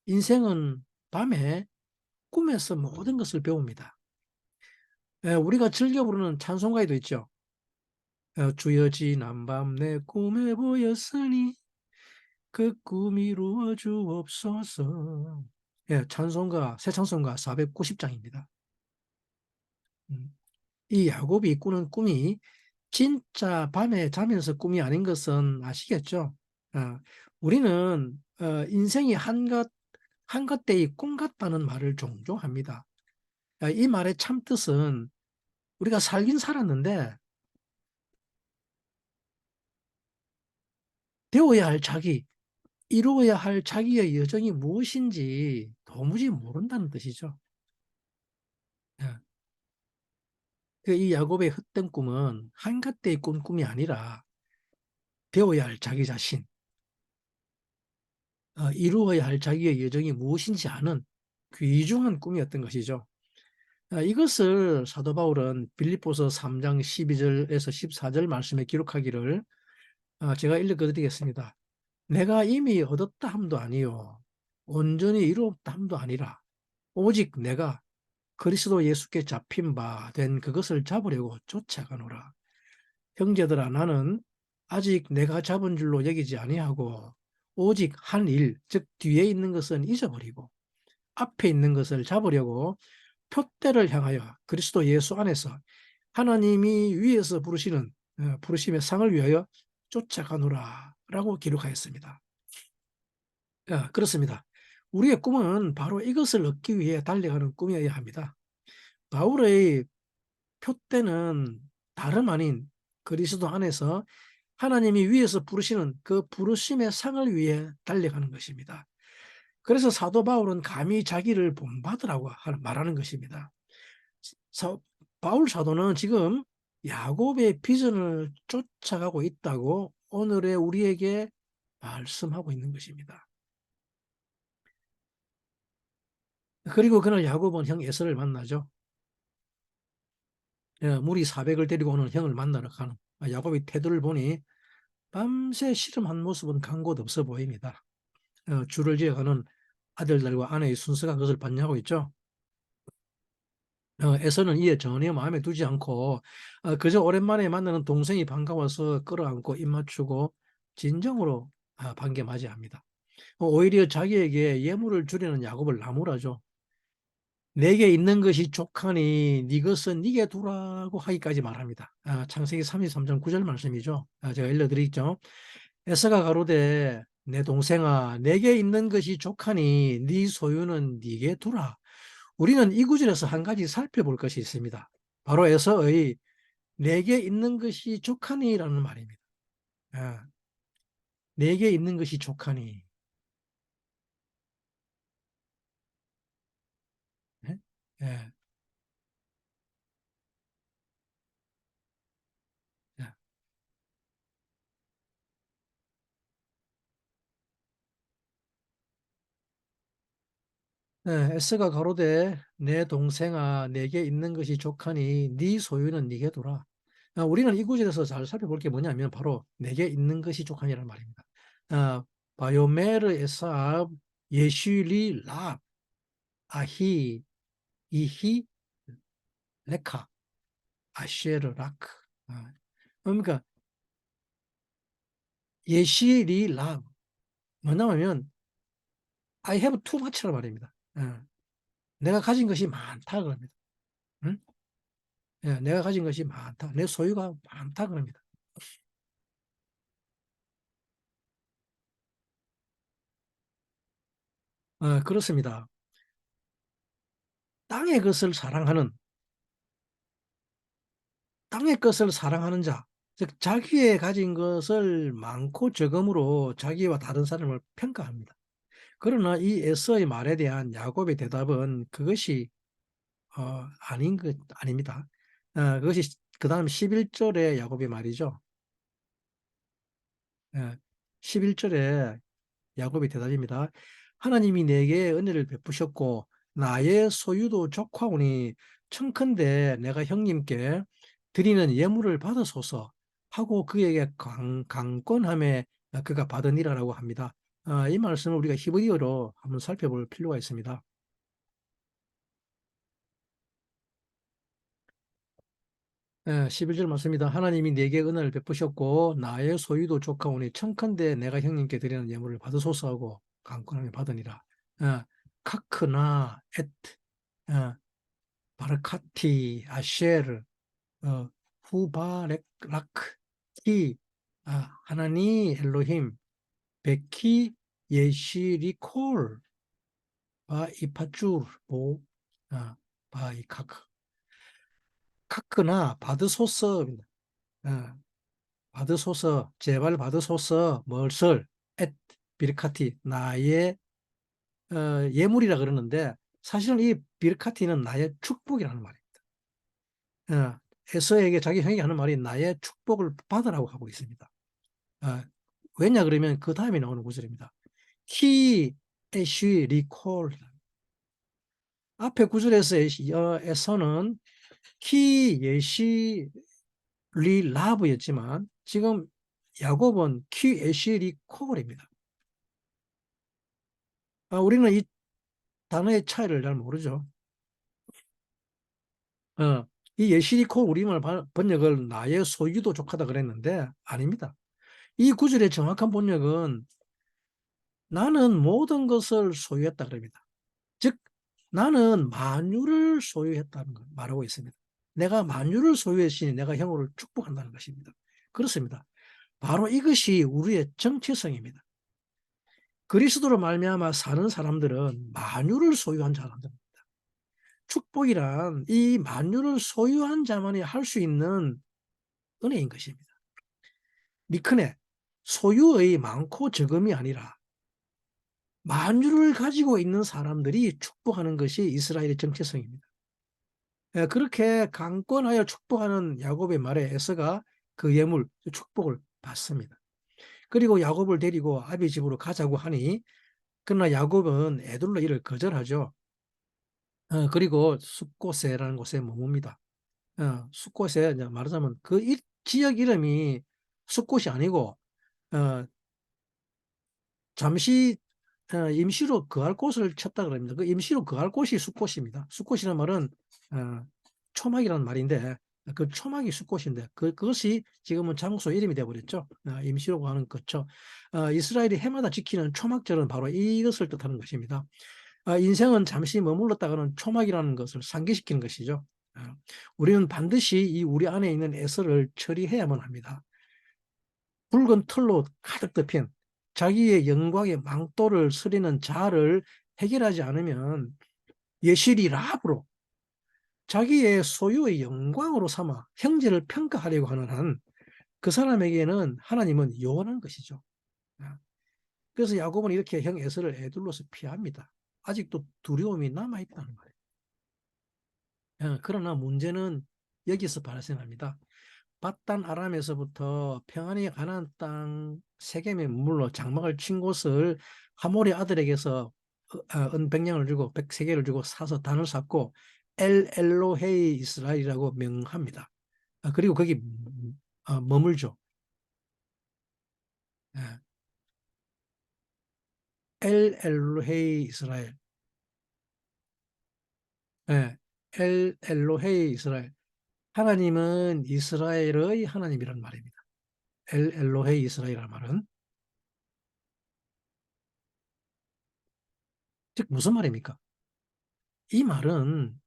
인생은 밤에 꿈에서 모든 것을 배웁니다. 우리가 즐겨 부르는 찬송가에도 있죠. 주여 지난 밤 내 꿈에 보였으니 그 꿈이 이루어 주옵소서. 찬송가, 새 찬송가 490장입니다. 이 야곱이 꾸는 꿈이 진짜 밤에 자면서 꿈이 아닌 것은 아시겠죠? 우리는 인생이 한갓대의 꿈 같다는 말을 종종 합니다. 이 말의 참뜻은 우리가 살긴 살았는데 되어야 할 자기, 이루어야 할 자기의 여정이 무엇인지 도무지 모른다는 뜻이죠. 예. 이 야곱의 헛된 꿈은 한갓대의 꿈이 아니라 되어야 할 자기 자신, 이루어야 할 자기의 여정이 무엇인지 아는 귀중한 꿈이었던 것이죠. 이것을 사도 바울은 빌립보서 3장 12절에서 14절 말씀에 기록하기를 제가 읽어드리겠습니다. 내가 이미 얻었다 함도 아니요 온전히 이루었다 함도 아니라 오직 내가 그리스도 예수께 잡힌 바 된 그것을 잡으려고 쫓아가노라. 형제들아 나는 아직 내가 잡은 줄로 여기지 아니하고 오직 한 일, 즉 뒤에 있는 것은 잊어버리고 앞에 있는 것을 잡으려고 표대를 향하여 그리스도 예수 안에서 하나님이 위에서 부르시는 부르심의 상을 위하여 쫓아가노라 라고 기록하였습니다. 그렇습니다. 우리의 꿈은 바로 이것을 얻기 위해 달려가는 꿈이어야 합니다. 바울의 표대는 다름 아닌 그리스도 안에서 하나님이 위에서 부르시는 그 부르심의 상을 위해 달려가는 것입니다. 그래서 사도 바울은 감히 자기를 본받으라고 말하는 것입니다. 사, 바울 사도는 지금 야곱의 비전을 쫓아가고 있다고 오늘의 우리에게 말씀하고 있는 것입니다. 그리고 그날 야곱은 형 에서를 만나죠. 무리 400을 데리고 오는 형을 만나러 가는 야곱의 태도를 보니 밤새 씨름한 모습은 간 곳 없어 보입니다. 줄을 지어가는 아들들과 아내의 순서가 그것을 반영하고 있죠. 에서는 이에 전혀 마음에 두지 않고 그저 오랜만에 만나는 동생이 반가워서 끌어안고 입 맞추고 진정으로 반겨 맞이합니다. 오히려 자기에게 예물을 주려는 야곱을 나무라죠. 내게 있는 것이 족하니 네 것은 네게 두라고 하기까지 말합니다. 창세기 33장 9절 말씀이죠. 제가 읽어드리죠. 에서가 가로되 내 동생아 내게 있는 것이 족하니 네 소유는 네게 두라. 우리는 이 구절에서 한 가지 살펴볼 것이 있습니다. 바로 에서의 내게 있는 것이 족하니라는 말입니다. 내게 있는 것이 족하니. 예? 예. 예. 에스가 가로되 내 동생아 내게 있는 것이 족하니 네 소유는 네게 두라. 우리는 이 구절에서 잘 살펴볼 게 뭐냐면 바로 내게 있는 것이 족하니라는 말입니다. 바요메르 에사 예슈리 랍 아히 이히 레카 아쉐르 라크. 그러니까 예시리 랍 뭐냐면 I have too much란 말입니다. 내가 가진 것이 많다 그럽니다. 응? 내가 가진 것이 많다. 내 소유가 많다 그럽니다. 그렇습니다. 땅의 것을 사랑하는 땅의 것을 사랑하는 자, 즉 자기의 가진 것을 많고 적음으로 자기와 다른 사람을 평가합니다. 그러나 이 에서의 말에 대한 야곱의 대답은 그것이 아닌 것 아닙니다. 그것이 그 다음 11절의 야곱의 말이죠. 11절에 야곱의 대답입니다. 하나님이 내게 은혜를 베푸셨고 나의 소유도 족하오니 청컨대 내가 형님께 드리는 예물을 받으소서 하고 그에게 강권함에 그가 받으니라라고 합니다. 이 말씀을 우리가 히브리어로 한번 살펴볼 필요가 있습니다. 11절 말씀입니다. 하나님이 내게 은혜를 베푸셨고 나의 소유도 족하오니 청컨대 내가 형님께 드리는 예물을 받으소서 하고 강권함에 받으니라. 카크나 에트 바르카티 아쉐르 후바렉라크 티 하나니 엘로힘 베키 예시리콜 바이파줄 보 바이카크 카크나 받으소서입니다. 받으소서 제발 받으소서 멀설 엣 비르카티 나의 예물이라 그러는데 사실은 이 비르카티는 나의 축복이라는 말입니다. 에서에게 자기 형에게 하는 말이 나의 축복을 받으라고 하고 있습니다. 아, 왜냐 그러면 그 다음에 나오는 구절입니다. 키 에쉬 리콜. 앞에 구절에서 에서는 키 예시 리 라브였지만 지금 야곱은 키 에쉬 리콜입니다. 우리는 이 단어의 차이를 잘 모르죠. 어, 이 예시리콜 우리말 번역을 나의 소유도 족하다 그랬는데 아닙니다. 이 구절의 정확한 번역은 나는 모든 것을 소유했다 그럽니다. 즉 나는 만유를 소유했다는 걸 말하고 있습니다. 내가 만유를 소유했으니 내가 형을 축복한다는 것입니다. 그렇습니다. 바로 이것이 우리의 정체성입니다. 그리스도로 말미암아 사는 사람들은 만유를 소유한 사람들입니다. 축복이란 이 만유를 소유한 자만이 할 수 있는 은혜인 것입니다. 미크네 소유의 많고 적음이 아니라 만유를 가지고 있는 사람들이 축복하는 것이 이스라엘의 정체성입니다. 그렇게 강권하여 축복하는 야곱의 말에 에서가 그 예물, 축복을 받습니다. 그리고 야곱을 데리고 아비 집으로 가자고 하니 그러나 야곱은 애둘러 이를 거절하죠. 그리고 숫곳에라는 곳에 머뭅니다. 숫곳에 말하자면 그 지역 이름이 숫곳이 아니고 잠시 임시로 거할 곳을 찾다 그럽니다. 그 임시로 거할 곳이 숫곳입니다. 숫곳이라는 말은 어, 초막이라는 말인데 그 초막이 숫곳인데 그것이 지금은 장소 이름이 되어버렸죠. 임시로 거하는 거죠. 이스라엘이 해마다 지키는 초막절은 바로 이것을 뜻하는 것입니다. 인생은 잠시 머물렀다가는 초막이라는 것을 상기시키는 것이죠. 우리는 반드시 이 우리 안에 있는 에서를 처리해야만 합니다. 붉은 털로 가득 덮인 자기의 영광의 망토를 스리는 자를 해결하지 않으면 예실이 라합으로 자기의 소유의 영광으로 삼아 형제를 평가하려고 하는 한 그 사람에게는 하나님은 요원한 것이죠. 그래서 야곱은 이렇게 형 에서를 에둘러서 피합니다. 아직도 두려움이 남아있다는 거예요. 그러나 문제는 여기서 발생합니다. 밧단 아람에서부터 평안히 가나안 땅 세겜에 머물러 장막을 친 곳을 하몰의 아들에게서 은백냥을 주고 백세개를 주고 사서 단을 샀고 엘 엘로헤이 이스라엘이라고 명합니다. 그리고 거기 머물죠. 예. 엘 엘로헤이 이스라엘. 예. 엘 엘로헤이 이스라엘. 하나님은 이스라엘의 하나님이란 말입니다. 엘 엘로헤이 이스라엘이라는 말은 즉 무슨 말입니까? 이 말은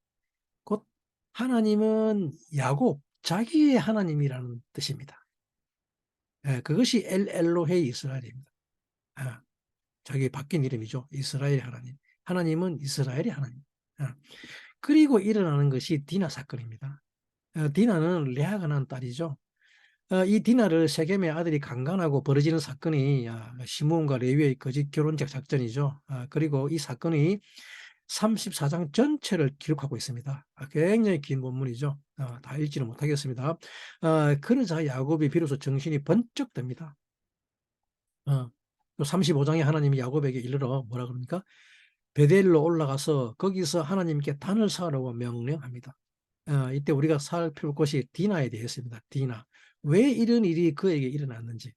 곧 하나님은 야곱, 자기의 하나님이라는 뜻입니다. 그것이 엘 엘로헤이 이스라엘입니다. 자기 바뀐 이름이죠. 이스라엘 하나님. 하나님은 이스라엘의 하나님. 그리고 일어나는 것이 디나 사건입니다. 디나는 레아가 낳은 딸이죠. 이 디나를 세겜의 아들이 강간하고 벌어지는 사건이 시므온과 레위의 거짓 결혼적 작전이죠. 그리고 이 사건이 34장 전체를 기록하고 있습니다. 굉장히 긴 본문이죠. 다 읽지는 못하겠습니다. 그러자 야곱이 비로소 정신이 번쩍 듭니다. 35장에 하나님이 야곱에게 이르러 뭐라 그럽니까? 베델로 올라가서 거기서 하나님께 단을 쌓으라고 명령합니다. 이때 우리가 살펴볼 것이 디나에 대해서입니다. 디나. 왜 이런 일이 그에게 일어났는지.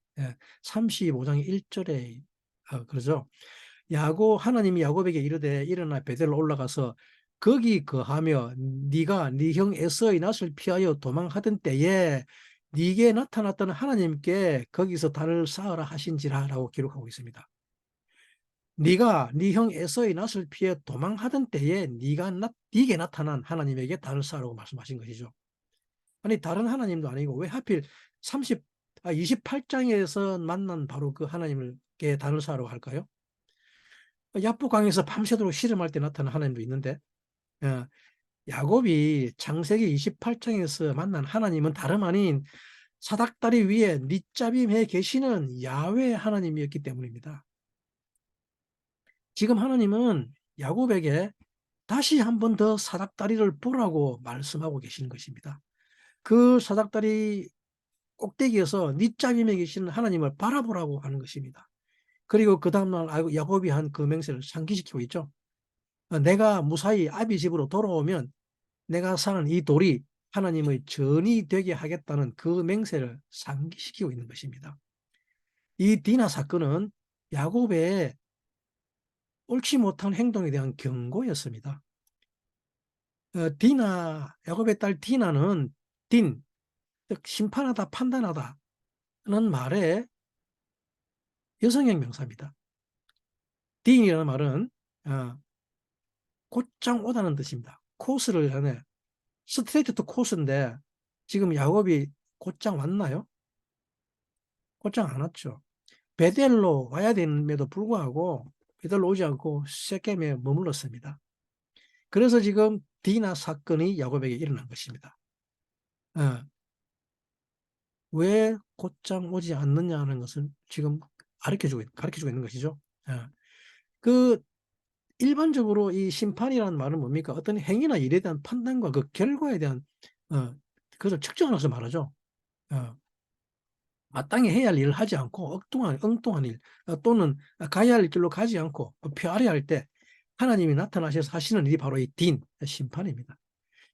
35장 1절에 그러죠. 하나님이 야곱에게 이르되 일어나 베델로 올라가서 거기 거하며 네가 네 형 에서의 낯을 피하여 도망하던 때에 네게 나타났던 하나님께 거기서 단을 쌓으라 하신지라라고 기록하고 있습니다. 네가 네 형 에서의 낯을 피해 도망하던 때에 네게 나타난 하나님에게 단을 쌓으라고 말씀하신 것이죠. 아니 다른 하나님도 아니고 왜 하필 28장에서 만난 바로 그 하나님께 단을 쌓으라고 할까요? 야복강에서 밤새도록 씨름할 때 나타난 하나님도 있는데 야곱이 창세기 28장에서 만난 하나님은 다름 아닌 사닥다리 위에 밑잡임해 계시는 야훼 하나님이었기 때문입니다. 지금 하나님은 야곱에게 다시 한 번 더 사닥다리를 보라고 말씀하고 계시는 것입니다. 그 사닥다리 꼭대기에서 네 짝이 먹이시는 하나님을 바라보라고 하는 것입니다. 그리고 그 다음날 야곱이 한 그 맹세를 상기시키고 있죠. 내가 무사히 아비 집으로 돌아오면 내가 사는 이 돌이 하나님의 전이 되게 하겠다는 그 맹세를 상기시키고 있는 것입니다. 이 디나 사건은 야곱의 옳지 못한 행동에 대한 경고였습니다. 야곱의 딸 디나는 즉 심판하다, 판단하다는 말의 여성형 명사입니다. 딘이라는 말은 어, 곧장 오다는 뜻입니다. 코스를 하네. 스트레이트 투 코스인데 지금 야곱이 곧장 왔나요? 곧장 안 왔죠. 베델로 와야 됨에도 불구하고 베델로 오지 않고 세겜에 머물렀습니다. 그래서 지금 디나 사건이 야곱에게 일어난 것입니다. 어, 왜 곧장 오지 않느냐는 것을 지금 가르쳐주고 있는 것이죠. 어, 그 일반적으로 이 심판이라는 말은 뭡니까? 어떤 행위나 일에 대한 판단과 그 결과에 대한 그것을 측정하면서 말하죠. 어, 마땅히 해야 할 일을 하지 않고 엉뚱한 일 또는 가야 할 길로 가지 않고 펴아래 할 때 하나님이 나타나셔서 하시는 일이 바로 이 심판입니다.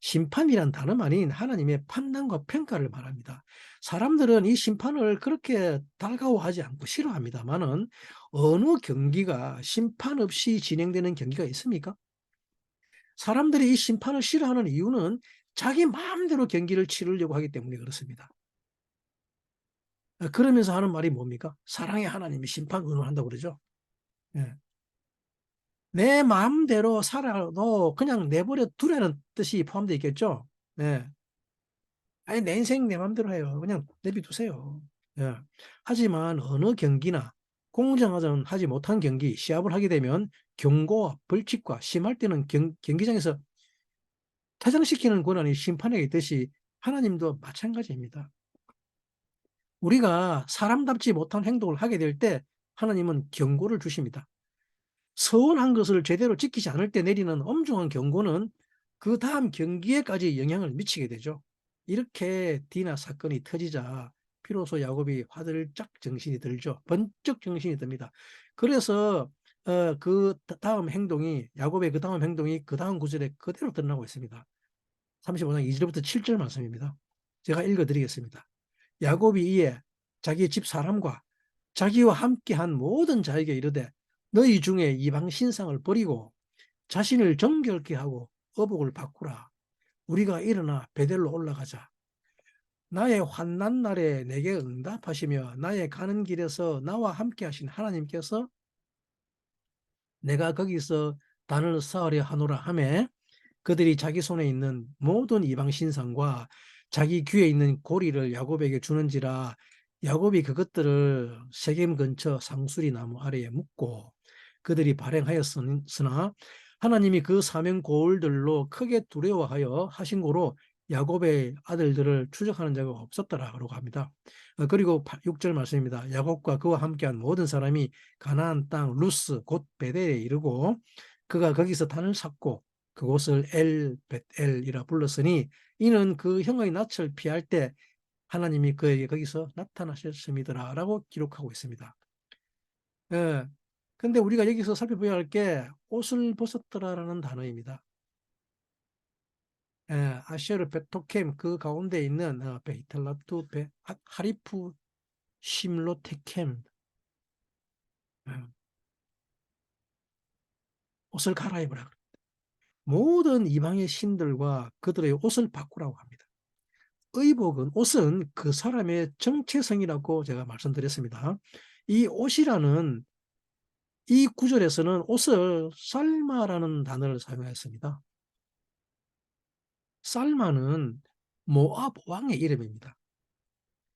심판이란 단어는 아닌 하나님의 판단과 평가를 말합니다. 사람들은 이 심판을 그렇게 달가워하지 않고 싫어합니다만은 어느 경기가 심판 없이 진행되는 경기가 있습니까? 사람들이 이 심판을 싫어하는 이유는 자기 마음대로 경기를 치르려고 하기 때문에 그렇습니다. 그러면서 하는 말이 뭡니까? 사랑의 하나님이 심판 의논한다고 그러죠. 예. 내 마음대로 살아도 그냥 내버려 두라는 뜻이 포함되어 있겠죠. 예. 아니, 내 인생 내 마음대로 해요. 그냥 내비두세요. 예. 하지만 어느 경기나 공정하지 못한 경기, 시합을 하게 되면 경고와 벌칙과 심할 때는 경기장에서 퇴장시키는 권한이 심판에게 있듯이 하나님도 마찬가지입니다. 우리가 사람답지 못한 행동을 하게 될 때 하나님은 경고를 주십니다. 서운한 것을 제대로 지키지 않을 때 내리는 엄중한 경고는 그 다음 경기에까지 영향을 미치게 되죠. 이렇게 디나 사건이 터지자 비로소 야곱이 화들짝 정신이 들죠. 번쩍 정신이 듭니다. 그래서 그 다음 행동이 야곱의 그 다음 행동이 그 다음 구절에 그대로 드러나고 있습니다. 35장 2절부터 7절 말씀입니다. 제가 읽어드리겠습니다. 야곱이 이에 자기 집 사람과 자기와 함께한 모든 자에게 이르되 너희 중에 이방 신상을 버리고 자신을 정결케 하고 어복을 바꾸라. 우리가 일어나 베델로 올라가자. 나의 환난 날에 내게 응답하시며 나의 가는 길에서 나와 함께 하신 하나님께서 내가 거기서 단을 쌓으려 하노라 하매 그들이 자기 손에 있는 모든 이방 신상과 자기 귀에 있는 고리를 야곱에게 주는지라 야곱이 그것들을 세겜 근처 상수리 나무 아래에 묻고 그들이 발행하였으나 하나님이 그 사명 고울들로 크게 두려워하여 하신 고로 야곱의 아들들을 추적하는 자가 없었더라라고 합니다. 그리고 6절 말씀입니다. 야곱과 그와 함께한 모든 사람이 가나안 땅 루스 곧 베델에 이르고 그가 거기서 단을 샀고 그곳을 엘벳엘이라 불렀으니 이는 그 형의 낯을 피할 때 하나님이 그에게 거기서 나타나셨음이더라라고 기록하고 있습니다. 예. 근데 우리가 여기서 살펴봐야 할 게 옷을 벗었더라라는 단어입니다. 예, 아쉐르 베토켐 그 가운데 있는 베이탈라투 하리프 심로테켐 옷을 갈아입으라. 모든 이방의 신들과 그들의 옷을 바꾸라고 합니다. 옷은 그 사람의 정체성이라고 제가 말씀드렸습니다. 이 옷이라는 이 구절에서는 옷을 살마라는 단어를 사용했습니다. 살마는 모압 왕의 이름입니다.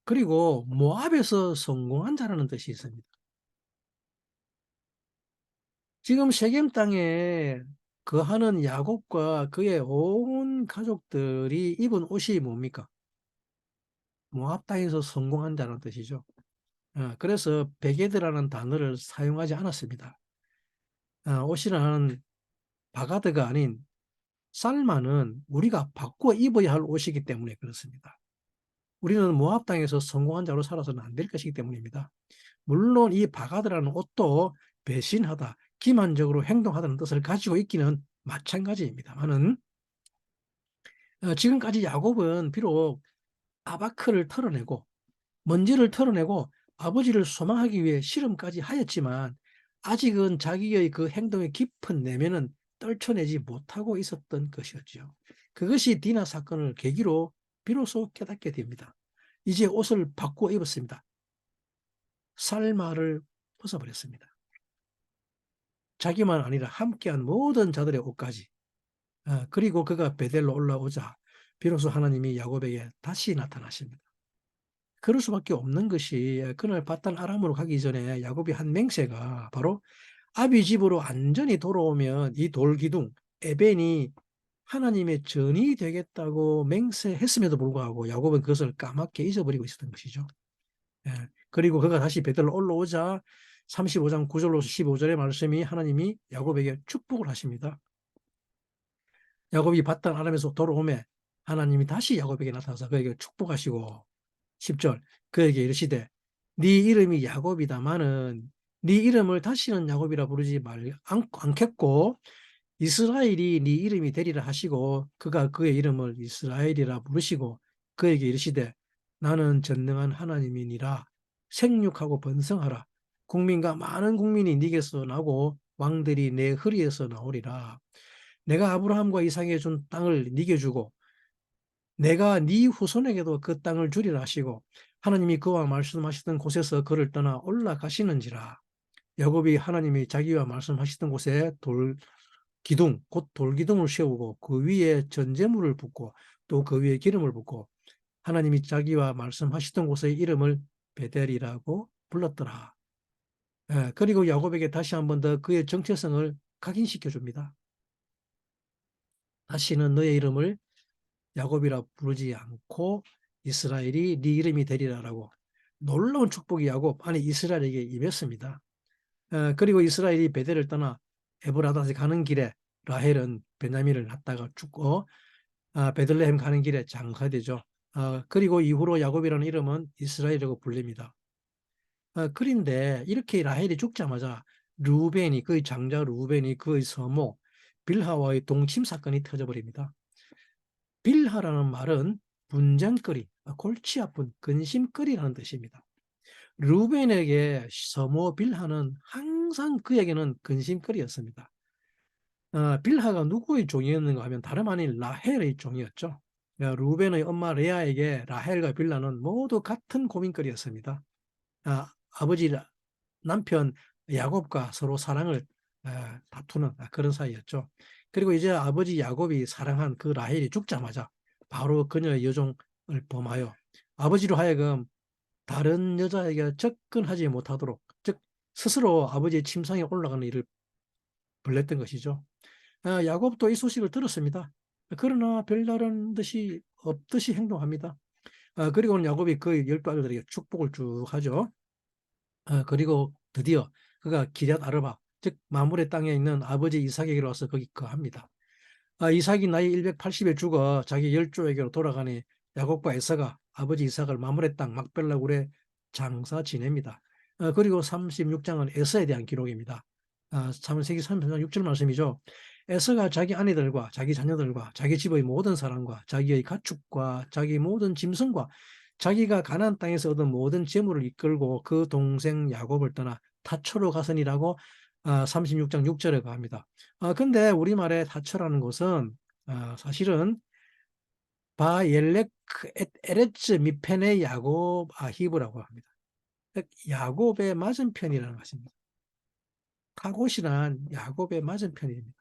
그리고 모압에서 성공한 자라는 뜻이 있습니다. 지금 세겜 땅에 거하는 야곱과 그의 온 가족들이 입은 옷이 뭡니까? 모압 땅에서 성공한 자라는 뜻이죠. 그래서 베게드라는 단어를 사용하지 않았습니다. 옷이라는 바가드가 아닌 살마는 우리가 바꿔 입어야 할 옷이기 때문에 그렇습니다. 우리는 모압 땅에서 성공한 자로 살아서는 안 될 것이기 때문입니다. 물론 이 바가드라는 옷도 배신하다, 기만적으로 행동하다는 뜻을 가지고 있기는 마찬가지입니다만은 지금까지 야곱은 비록 아바크를 털어내고 먼지를 털어내고 아버지를 소망하기 위해 실험까지 하였지만 아직은 자기의 그 행동의 깊은 내면은 떨쳐내지 못하고 있었던 것이었죠. 그것이 디나 사건을 계기로 비로소 깨닫게 됩니다. 이제 옷을 바꾸어 입었습니다. 살마를 벗어버렸습니다. 자기만 아니라 함께한 모든 자들의 옷까지. 그리고 그가 베델로 올라오자 비로소 하나님이 야곱에게 다시 나타나십니다. 그럴 수밖에 없는 것이 그날 바단 아람으로 가기 전에 야곱이 한 맹세가 바로 아비 집으로 안전히 돌아오면 이 돌기둥 에벤이 하나님의 전이 되겠다고 맹세했음에도 불구하고 야곱은 그것을 까맣게 잊어버리고 있었던 것이죠. 그리고 그가 다시 베들로 올라오자 35장 9절로 15절의 말씀이 하나님이 야곱에게 축복을 하십니다. 야곱이 바단 아람에서 돌아오매 하나님이 다시 야곱에게 나타나서 그에게 축복하시고 10절 그에게 이르시되 네 이름이 야곱이다마는 네 이름을 다시는 야곱이라 부르지 않겠고 이스라엘이 네 이름이 되리라 하시고 그가 그의 이름을 이스라엘이라 부르시고 그에게 이르시되 나는 전능한 하나님이니라 생육하고 번성하라 국민과 많은 국민이 네게서 나고 왕들이 내 허리에서 나오리라 내가 아브라함과 이삭에게 준 땅을 네게 주고 내가 네 후손에게도 그 땅을 주리라 하시고 하나님이 그와 말씀하시던 곳에서 그를 떠나 올라가시는지라 야곱이 하나님이 자기와 말씀하시던 곳에 돌기둥 곧 돌기둥을 세우고 그 위에 전제물을 붓고 또 그 위에 기름을 붓고 하나님이 자기와 말씀하시던 곳의 이름을 베델이라고 불렀더라. 그리고 야곱에게 다시 한 번 더 그의 정체성을 각인시켜 줍니다. 다시는 너의 이름을 야곱이라 부르지 않고 이스라엘이 네 이름이 되리라라고 놀라운 축복이 야곱 아니 이스라엘에게 임했습니다. 그리고 이스라엘이 베델을 떠나 에브라다에 가는 길에 라헬은 베냐민을 낳다가 죽고 베들레헴 가는 길에 장사되죠. 그리고 이후로 야곱이라는 이름은 이스라엘이라고 불립니다. 그런데 이렇게 라헬이 죽자마자 루벤이 그의 장자 루벤이 그의 서모 빌하와의 동침 사건이 터져버립니다. 빌하라는 말은 분쟁거리, 골치 아픈 근심거리라는 뜻입니다. 루벤에게 서모 빌하는 항상 그에게는 근심거리였습니다. 빌하가 누구의 종이었는가 하면 다름 아닌 라헬의 종이었죠. 루벤의 엄마 레아에게 라헬과 빌하는 모두 같은 고민거리였습니다. 아버지 남편 야곱과 서로 사랑을 다투는 그런 사이였죠. 그리고 이제 아버지 야곱이 사랑한 그 라헬이 죽자마자 바로 그녀의 여종을 범하여 아버지로 하여금 다른 여자에게 접근하지 못하도록 즉 스스로 아버지의 침상에 올라가는 일을 벌였던 것이죠. 야곱도 이 소식을 들었습니다. 그러나 별다른 듯이 없듯이 행동합니다. 그리고는 야곱이 그 12아들에게 축복을 쭉 하죠. 그리고 드디어 그가 기럇 아르바 즉 마물의 땅에 있는 아버지 이삭에게로 와서 거기 거합니다. 이삭이 나이 180에 죽어 자기 열조에게로 돌아가니 야곱과 에서가 아버지 이삭을 마물의 땅 막벨라 굴에 장사 지냅니다. 그리고 36장은 에서에 대한 기록입니다. 창세기 33장 6절 말씀이죠. 에서가 자기 아내들과 자기 자녀들과 자기 집의 모든 사람과 자기의 가축과 자기 모든 짐승과 자기가 가나안 땅에서 얻은 모든 재물을 이끌고 그 동생 야곱을 떠나 타초로 가서니라고 36장 6절에 가합니다. 근데 우리말에 타초라는 것은 사실은 바엘렉 에레츠 미펜의 야곱 아히브라고 합니다. 야곱의 맞은편이라는 것입니다. 타곳이란 야곱의 맞은편입니다.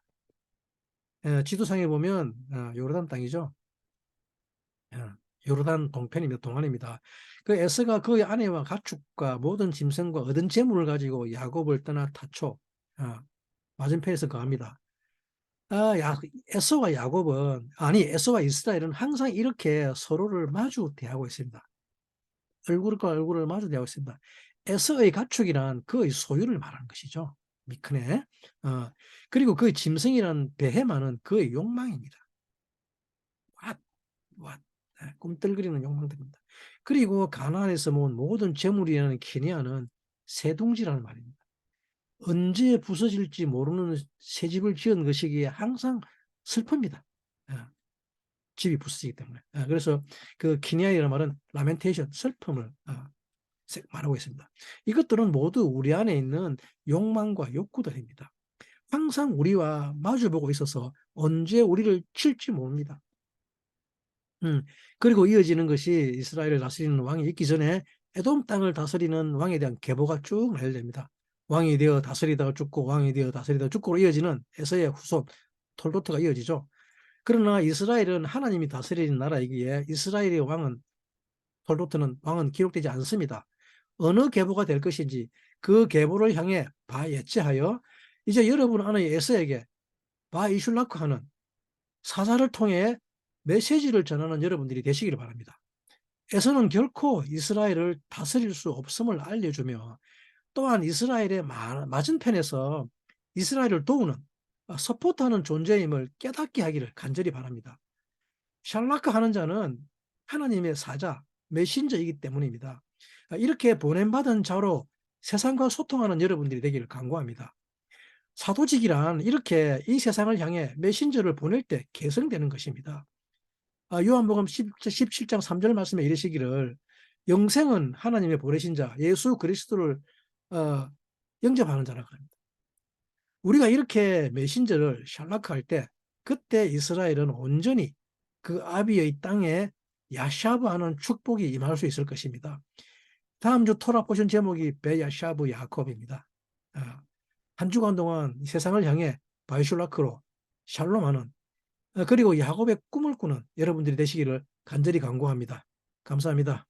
지도상에 보면 요르단 땅이죠. 요르단 동편입니다. 동안입니다. 그 에서가 그의 아내와 가축과 모든 짐승과 얻은 재물을 가지고 야곱을 떠나 타초 맞은편에서 거합니다. 에서와 야곱은 아니 에서와 이스라엘은 항상 이렇게 서로를 마주 대하고 있습니다. 얼굴과 얼굴을 마주 대하고 있습니다. 에서의 가축이란 그의 소유를 말하는 것이죠. 미크네. 어, 그리고 그 짐승이라는 베헤마는 그의 욕망입니다. 왓, 왓. 꿈틀거리는 욕망들입니다. 그리고 가나안에서 모은 모든 재물이라는 키니아는 새둥지라는 말입니다. 언제 부서질지 모르는 새 집을 지은 것이기에 항상 슬픕니다. 집이 부서지기 때문에. 그래서 그 키니아이라는 말은 라멘테이션, 슬픔을 말하고 있습니다. 이것들은 모두 우리 안에 있는 욕망과 욕구들입니다. 항상 우리와 마주보고 있어서 언제 우리를 칠지 모릅니다. 그리고 이어지는 것이 이스라엘을 다스리는 왕이 있기 전에 에돔 땅을 다스리는 왕에 대한 계보가 쭉 나열됩니다. 왕이 되어 다스리다가 죽고 왕이 되어 다스리다가 죽고로 이어지는 에서의 후손 톨도트가 이어지죠. 그러나 이스라엘은 하나님이 다스리는 나라이기에 이스라엘의 왕은 톨도트는 왕은 기록되지 않습니다. 어느 계보가 될 것인지 그 계보를 향해 바예츠하여 이제 여러분 안의 에서에게 바이슐라크 하는 사자를 통해 메시지를 전하는 여러분들이 되시기를 바랍니다. 에서는 결코 이스라엘을 다스릴 수 없음을 알려주며 또한 이스라엘의 맞은편에서 이스라엘을 도우는 서포트하는 존재임을 깨닫게 하기를 간절히 바랍니다. 샬라크 하는 자는 하나님의 사자, 메신저이기 때문입니다. 이렇게 보냄받은 자로 세상과 소통하는 여러분들이 되기를 간구합니다. 사도직이란 이렇게 이 세상을 향해 메신저를 보낼 때 개성되는 것입니다. 요한복음 17장 3절 말씀에 이르시기를 영생은 하나님의 보내신 자 예수 그리스도를 영접하는 자라고 합니다. 우리가 이렇게 메신저를 샬라크할 때 그때 이스라엘은 온전히 그 아비의 땅에 야샤브하는 축복이 임할 수 있을 것입니다. 다음 주 토라 포션 제목이 베야샤브 야콥입니다. 한 주간 동안 세상을 향해 바이슐라크로 샬롬하는 그리고 야곱의 꿈을 꾸는 여러분들이 되시기를 간절히 간구합니다. 감사합니다.